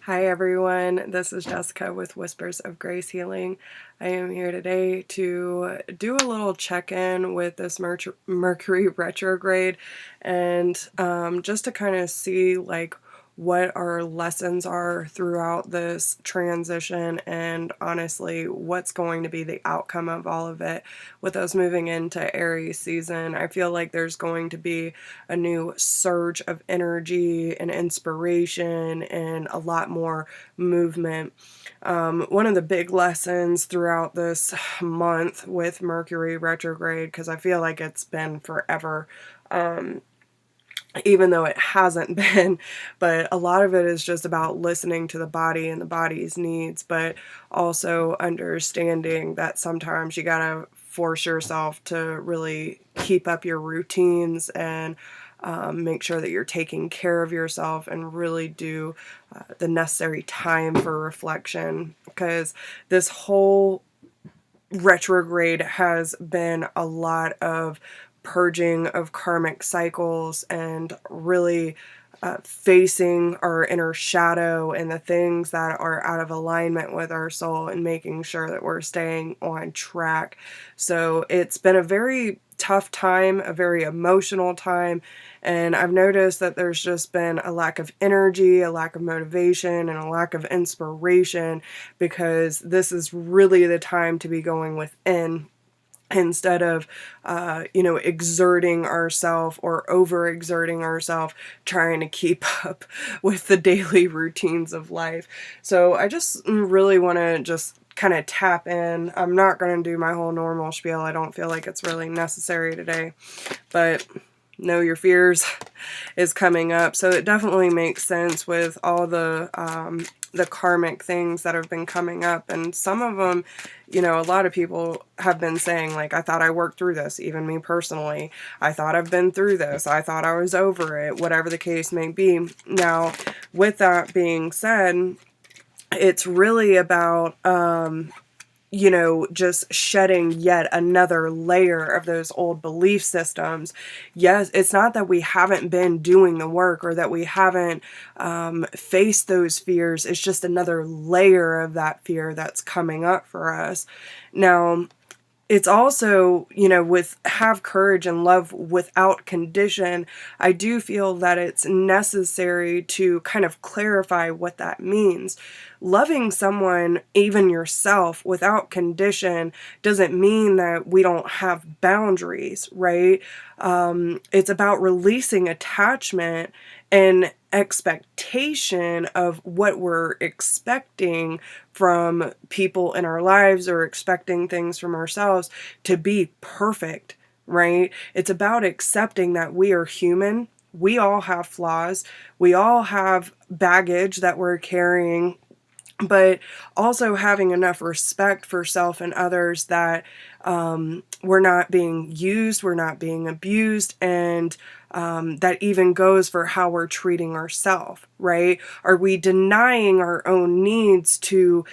Hi everyone, this is Jessica with Whispers of Grace Healing. I am here today to do a little check-in with this Mercury retrograde and just to kind of see what our lessons are throughout this transition and honestly what's going to be the outcome of all of it with us moving into Aries season. I feel like there's going to be a new surge of energy and inspiration and a lot more movement. One of the big lessons throughout this month with Mercury retrograde, because I feel like it's been forever, even though it hasn't been, but a lot of it is just about listening to the body and the body's needs, but also understanding that sometimes you gotta force yourself to really keep up your routines and make sure that you're taking care of yourself and really do the necessary time for reflection, because this whole retrograde has been a lot of purging of karmic cycles and really facing our inner shadow and the things that are out of alignment with our soul and making sure that we're staying on track. So it's been a very tough time, a very emotional time, and I've noticed that there's just been a lack of energy, a lack of motivation, and a lack of inspiration, because this is really the time to be going within instead of exerting ourselves or overexerting ourselves trying to keep up with the daily routines of life. So I just really want to just kind of tap in. I'm not going to do my whole normal spiel. I don't feel like it's really necessary today, but Know Your Fears is coming up, so it definitely makes sense with all the karmic things that have been coming up. And some of them, a lot of people have been saying, like, I thought I worked through this, even me personally. I thought I've been through this. I thought I was over it, whatever the case may be. Now, with that being said, it's really about just shedding yet another layer of those old belief systems. Yes, it's not that we haven't been doing the work or that we haven't faced those fears. It's just another layer of that fear that's coming up for us. Now, it's also, with have courage and love without condition, I do feel that it's necessary to kind of clarify what that means. Loving someone, even yourself, without condition doesn't mean that we don't have boundaries, right? It's about releasing attachment and expectation of what we're expecting from people in our lives or expecting things from ourselves to be perfect, right? It's about accepting that we are human. We all have flaws. We all have baggage that we're carrying, but also having enough respect for self and others that we're not being used, we're not being abused, and that even goes for how we're treating ourselves, right? Are we denying our own needs to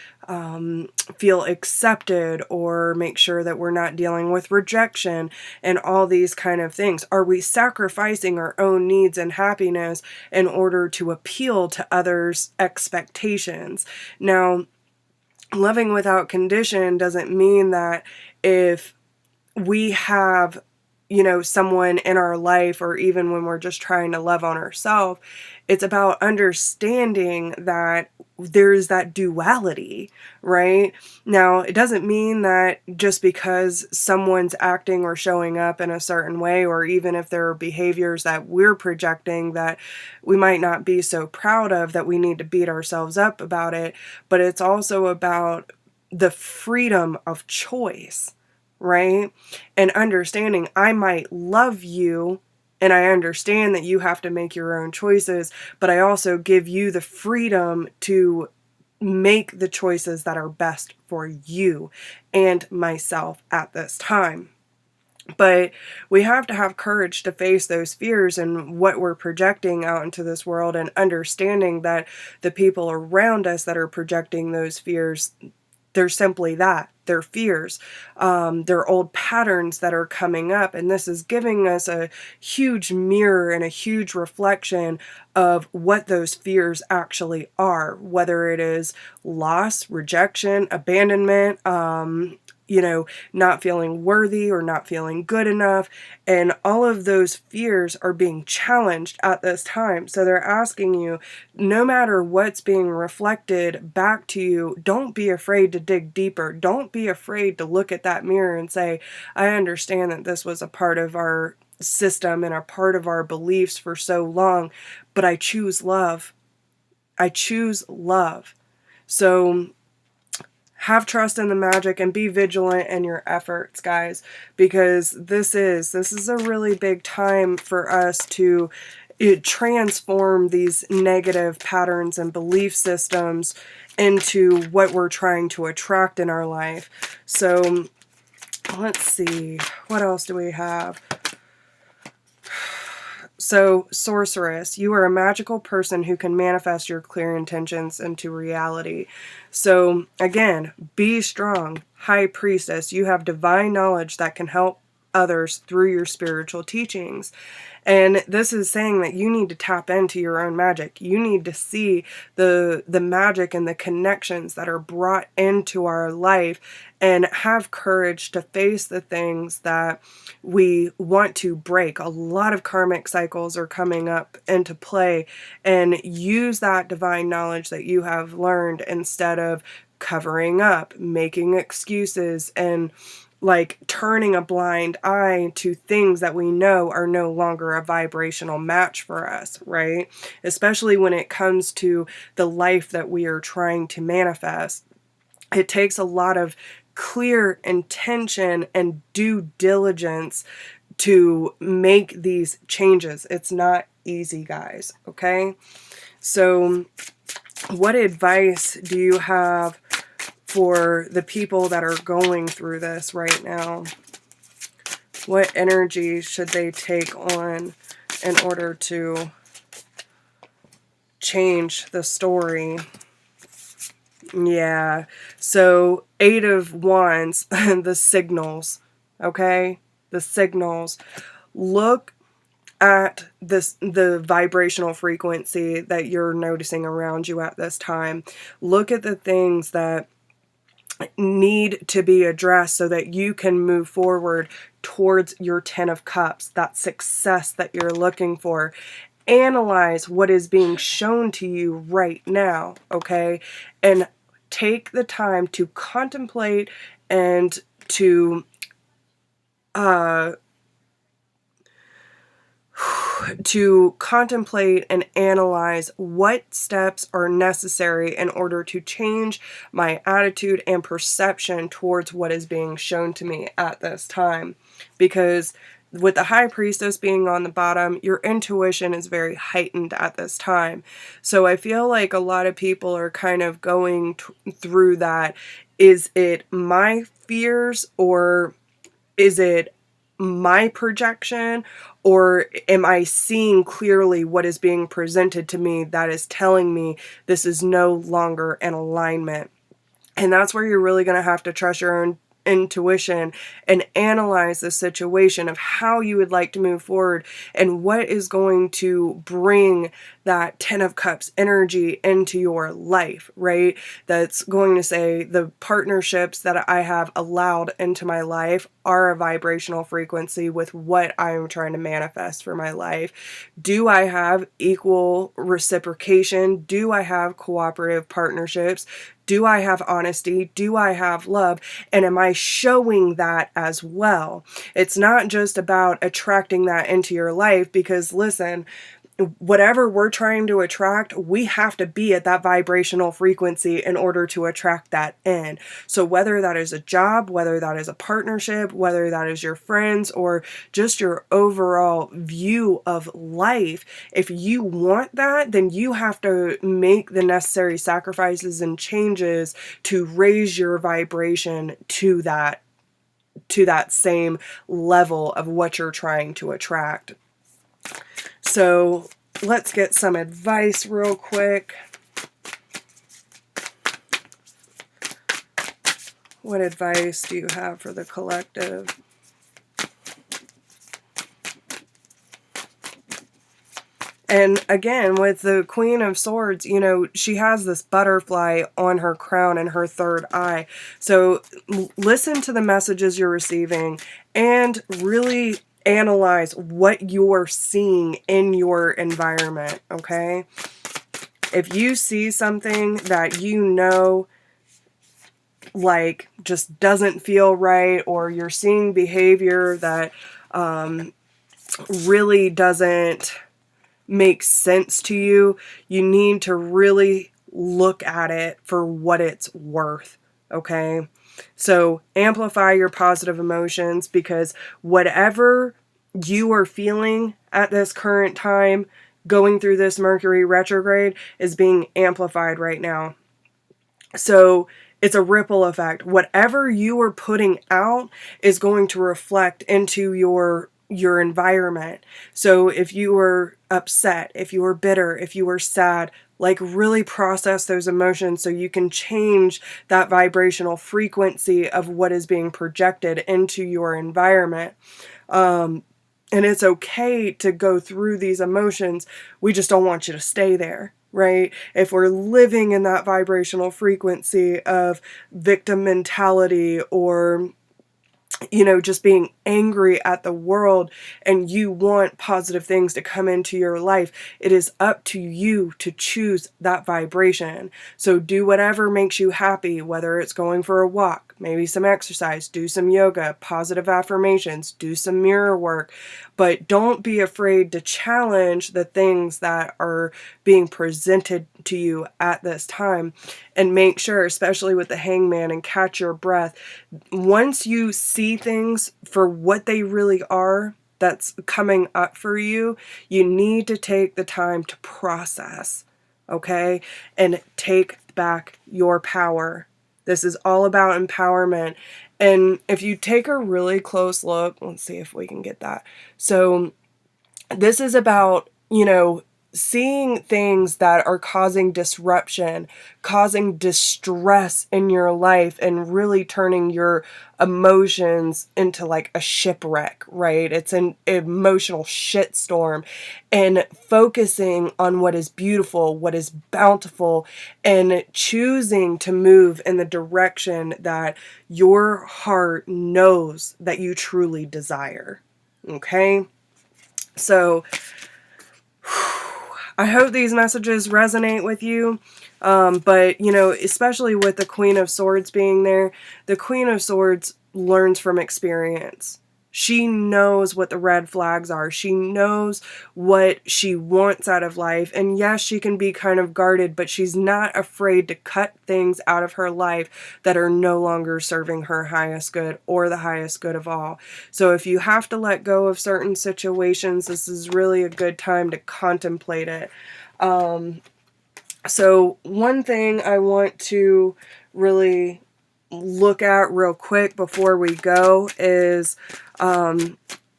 feel accepted or make sure that we're not dealing with rejection and all these kind of things? Are we sacrificing our own needs and happiness in order to appeal to others' expectations? Now, loving without condition doesn't mean that if we have someone in our life, or even when we're just trying to love on ourselves, it's about understanding that there's that duality, right? Now, it doesn't mean that just because someone's acting or showing up in a certain way, or even if there are behaviors that we're projecting that we might not be so proud of, that we need to beat ourselves up about it. But it's also about the freedom of choice, right? And understanding I might love you, and I understand that you have to make your own choices, but I also give you the freedom to make the choices that are best for you and myself at this time. But we have to have courage to face those fears and what we're projecting out into this world, and understanding that the people around us that are projecting those fears, They're simply that. They're fears. They're old patterns that are coming up. And this is giving us a huge mirror and a huge reflection of what those fears actually are, whether it is loss, rejection, abandonment, not feeling worthy or not feeling good enough. And all of those fears are being challenged at this time. So they're asking you, no matter what's being reflected back to you, don't be afraid to dig deeper. Don't be afraid to look at that mirror and say, I understand that this was a part of our system and a part of our beliefs for so long, but I choose love. I choose love. So have trust in the magic and be vigilant in your efforts, guys, because this is a really big time for us to transform these negative patterns and belief systems into what we're trying to attract in our life. So let's see, what else do we have? So, sorceress, you are a magical person who can manifest your clear intentions into reality. So, again, be strong. High priestess, you have divine knowledge that can help others through your spiritual teachings. And this is saying that you need to tap into your own magic. You need to see the magic and the connections that are brought into our life and have courage to face the things that we want to break. A lot of karmic cycles are coming up into play, and use that divine knowledge that you have learned instead of covering up, making excuses, and like turning a blind eye to things that we know are no longer a vibrational match for us, right? Especially when it comes to the life that we are trying to manifest. It takes a lot of clear intention and due diligence to make these changes. It's not easy, guys, okay? So what advice do you have for the people that are going through this right now? What energy should they take on in order to change the story? Yeah, so 8 of Wands, the signals, okay? The signals. Look at the vibrational frequency that you're noticing around you at this time. Look at the things that need to be addressed so that you can move forward towards your 10 of Cups, that success that you're looking for. Analyze what is being shown to you right now, okay? And take the time to contemplate and to contemplate and analyze what steps are necessary in order to change my attitude and perception towards what is being shown to me at this time. Because with the High Priestess being on the bottom, your intuition is very heightened at this time. So I feel like a lot of people are kind of going through that. Is it my fears, or is it my projection, or am I seeing clearly what is being presented to me that is telling me this is no longer in alignment? And that's where you're really going to have to trust your own intuition and analyze the situation of how you would like to move forward and what is going to bring that 10 of Cups energy into your life, right? That's going to say the partnerships that I have allowed into my life are a vibrational frequency with what I'm trying to manifest for my life. Do I have equal reciprocation? Do I have cooperative partnerships? Do I have honesty? Do I have love? And am I showing that as well? It's not just about attracting that into your life, because listen, whatever we're trying to attract, we have to be at that vibrational frequency in order to attract that in. So whether that is a job, whether that is a partnership, whether that is your friends, or just your overall view of life, if you want that, then you have to make the necessary sacrifices and changes to raise your vibration to that same level of what you're trying to attract. So let's get some advice real quick. What advice do you have for the collective? And again, with the Queen of Swords, you know, she has this butterfly on her crown and her third eye. So listen to the messages you're receiving and really analyze what you're seeing in your environment, okay? If you see something that you know, like, just doesn't feel right, or you're seeing behavior that really doesn't make sense to you, you need to really look at it for what it's worth, okay? So amplify your positive emotions, because whatever you are feeling at this current time, going through this Mercury retrograde, is being amplified right now. So it's a ripple effect. Whatever you are putting out is going to reflect into your environment. So if you were upset, if you were bitter, if you were sad, like, really process those emotions so you can change that vibrational frequency of what is being projected into your environment. And it's okay to go through these emotions. We just don't want you to stay there, right? If we're living in that vibrational frequency of victim mentality, or, you know, just being angry at the world, and you want positive things to come into your life, it is up to you to choose that vibration. So do whatever makes you happy, whether it's going for a walk, maybe some exercise, do some yoga, positive affirmations, do some mirror work, but don't be afraid to challenge the things that are being presented to you at this time. And make sure, especially with the Hangman and Catch Your Breath, once you see things for what they really are that's coming up for you, you need to take the time to process, okay? And take back your power. This is all about empowerment. And if you take a really close look, let's see if we can get that. So this is about, you know, seeing things that are causing disruption, causing distress in your life, and really turning your emotions into like a shipwreck, right? It's an emotional shitstorm, and focusing on what is beautiful, what is bountiful, and choosing to move in the direction that your heart knows that you truly desire. Okay? So I hope these messages resonate with you. But, you know, especially with the Queen of Swords being there, the Queen of Swords learns from experience. She knows what the red flags are. She knows what she wants out of life. And yes, she can be kind of guarded, but she's not afraid to cut things out of her life that are no longer serving her highest good or the highest good of all. So if you have to let go of certain situations, this is really a good time to contemplate it. So one thing I want to really look at real quick before we go is,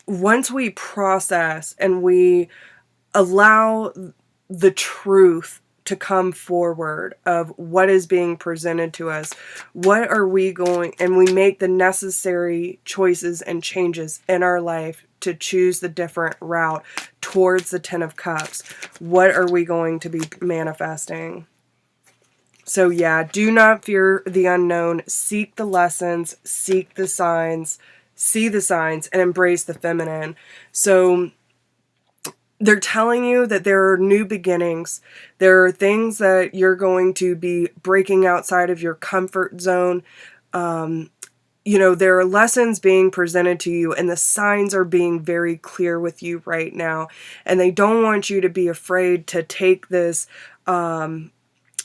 once we process and we allow the truth to come forward of what is being presented to us, what are we going, and we make the necessary choices and changes in our life to choose the different route towards the Ten of Cups, what are we going to be manifesting? So yeah, do not fear the unknown. Seek the lessons, seek the signs, see the signs, and embrace the feminine. So they're telling you that there are new beginnings. There are things that you're going to be breaking outside of your comfort zone. You know, there are lessons being presented to you, and the signs are being very clear with you right now. And they don't want you to be afraid to take this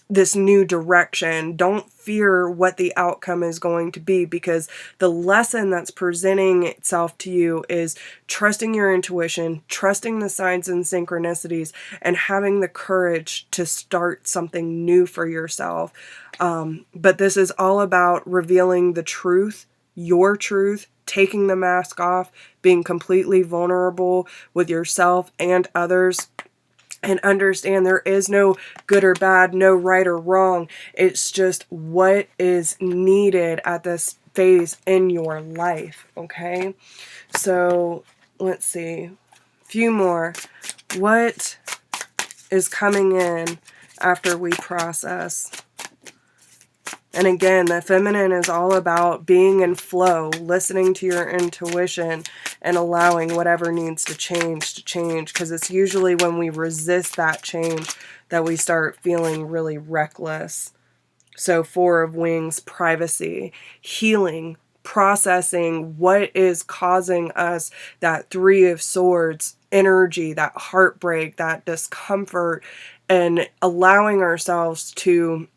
this new direction. Don't fear what the outcome is going to be, because the lesson that's presenting itself to you is trusting your intuition, trusting the signs and synchronicities, and having the courage to start something new for yourself. But this is all about revealing the truth, your truth, taking the mask off, being completely vulnerable with yourself and others, and understand there is no good or bad, no right or wrong. It's just what is needed at this phase in your life, okay? So let's see, a few more. What is coming in after we process? And again, the feminine is all about being in flow, listening to your intuition, and allowing whatever needs to change, because it's usually when we resist that change that we start feeling really reckless. So 4 of Wings, privacy, healing, processing what is causing us that 3 of Swords energy, that heartbreak, that discomfort, and allowing ourselves to,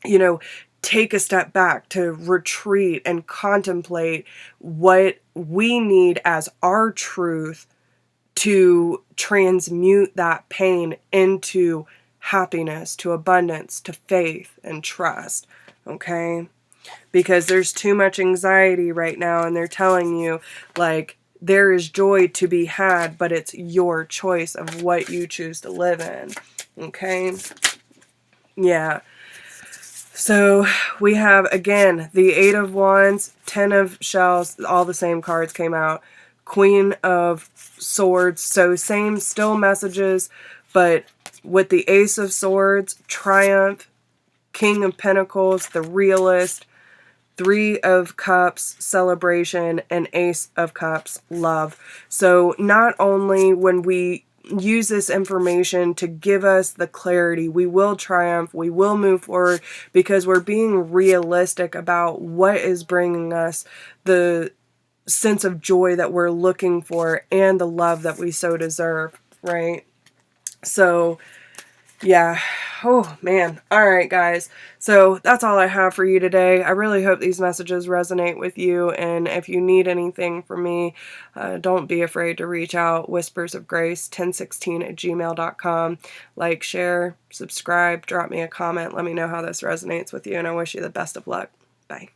you know, take a step back, to retreat and contemplate what we need as our truth to transmute that pain into happiness, to abundance, to faith and trust, okay? Because there's too much anxiety right now, and they're telling you, like, there is joy to be had, but it's your choice of what you choose to live in, okay? Yeah. So we have, again, the 8 of Wands, 10 of Shells, all the same cards came out. Queen of Swords, so same, still messages, but with the Ace of Swords, Triumph, King of Pentacles, the Realist, 3 of Cups, celebration, and Ace of Cups, love. So not only when we use this information to give us the clarity, we will triumph, we will move forward, because we're being realistic about what is bringing us the sense of joy that we're looking for and the love that we so deserve, right? So yeah. Oh, man. All right, guys. So that's all I have for you today. I really hope these messages resonate with you. And if you need anything from me, don't be afraid to reach out. whispersofgrace1016@gmail.com. Like, share, subscribe, drop me a comment. Let me know how this resonates with you. And I wish you the best of luck. Bye.